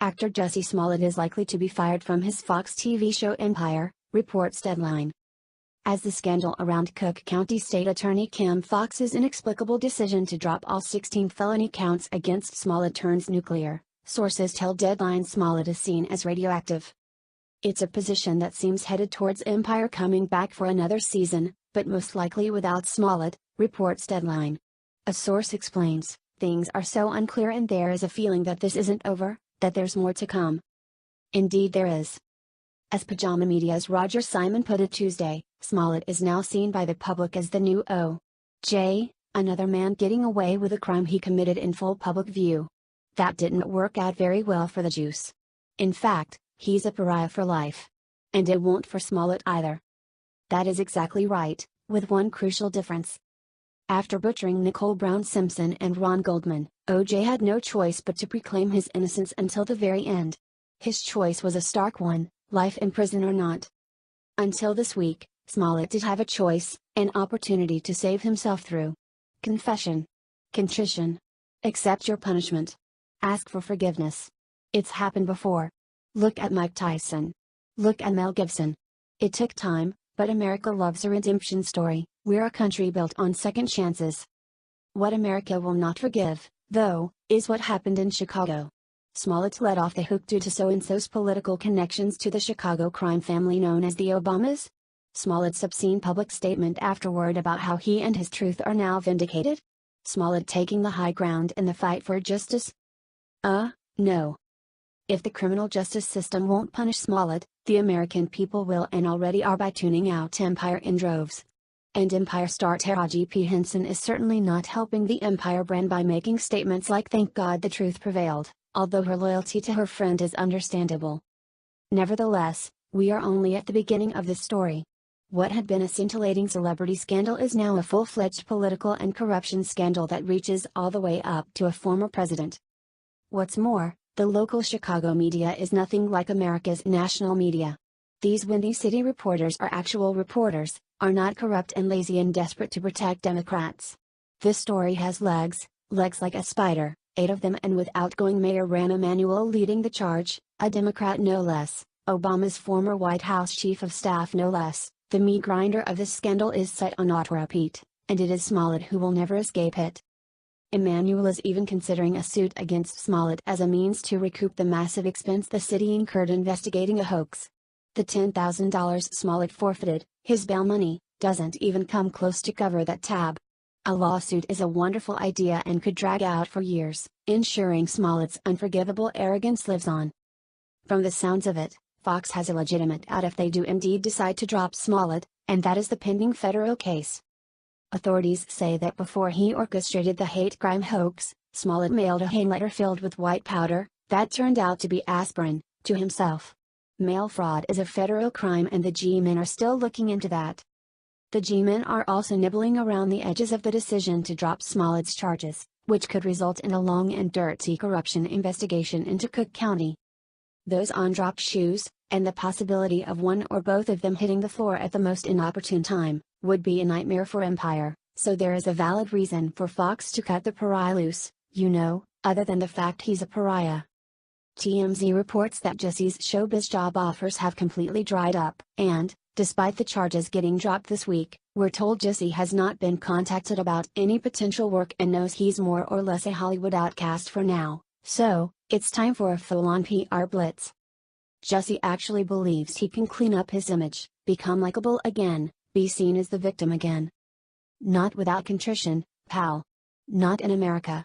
Actor Jussie Smollett is likely to be fired from his Fox TV show Empire, reports Deadline. As the scandal around Cook County State Attorney Kim Foxx's inexplicable decision to drop all 16 felony counts against Smollett turns nuclear, sources tell Deadline Smollett is seen as radioactive. It's a position that seems headed towards Empire coming back for another season, but most likely without Smollett, reports Deadline. A source explains, things are so unclear and there is a feeling that this isn't over, that there's more to come. Indeed there is. As Pajama Media's Roger Simon put it Tuesday, Smollett is now seen by the public as the new O.J., another man getting away with a crime he committed in full public view. That didn't work out very well for the juice. In fact, he's a pariah for life. And it won't for Smollett either. That is exactly right, with one crucial difference. After butchering Nicole Brown Simpson and Ron Goldman, O.J. had no choice but to proclaim his innocence until the very end. His choice was a stark one, life in prison or not. Until this week, Smollett did have a choice, an opportunity to save himself through confession, contrition. Accept your punishment. Ask for forgiveness. It's happened before. Look at Mike Tyson. Look at Mel Gibson. It took time, but America loves a redemption story. We're a country built on second chances. What America will not forgive, though, is what happened in Chicago. Smollett let off the hook due to so-and-so's political connections to the Chicago crime family known as the Obamas? Smollett's obscene public statement afterward about how he and his truth are now vindicated? Smollett taking the high ground in the fight for justice? No. If the criminal justice system won't punish Smollett, the American people will and already are by tuning out Empire in droves. And Empire star Taraji P. Henson is certainly not helping the Empire brand by making statements like "Thank God the truth prevailed," although her loyalty to her friend is understandable. Nevertheless, we are only at the beginning of this story. What had been a scintillating celebrity scandal is now a full-fledged political and corruption scandal that reaches all the way up to a former president. What's more, the local Chicago media is nothing like America's national media. These Windy City reporters are actual reporters, are not corrupt and lazy and desperate to protect Democrats. This story has legs like a spider, 8 of them, and with outgoing Mayor Rahm Emanuel leading the charge, a Democrat no less, Obama's former White House chief of staff no less. The meat grinder of this scandal is set on auto repeat, and it is Smollett who will never escape it. Emanuel is even considering a suit against Smollett as a means to recoup the massive expense the city incurred investigating a hoax. The $10,000 Smollett forfeited, his bail money, doesn't even come close to cover that tab. A lawsuit is a wonderful idea and could drag out for years, ensuring Smollett's unforgivable arrogance lives on. From the sounds of it, Fox has a legitimate out if they do indeed decide to drop Smollett, and that is the pending federal case. Authorities say that before he orchestrated the hate crime hoax, Smollett mailed a hang letter filled with white powder, that turned out to be aspirin, to himself. Mail fraud is a federal crime and the G-men are still looking into that. The G-men are also nibbling around the edges of the decision to drop Smollett's charges, which could result in a long and dirty corruption investigation into Cook County. Those undropped shoes, and the possibility of one or both of them hitting the floor at the most inopportune time, would be a nightmare for Empire, so there is a valid reason for Fox to cut the pariah loose, other than the fact he's a pariah. TMZ reports that Jussie's showbiz job offers have completely dried up, and, despite the charges getting dropped this week, we're told Jussie has not been contacted about any potential work and knows he's more or less a Hollywood outcast for now, so, it's time for a full-on PR blitz. Jussie actually believes he can clean up his image, become likable again, be seen as the victim again. Not without contrition, pal. Not in America.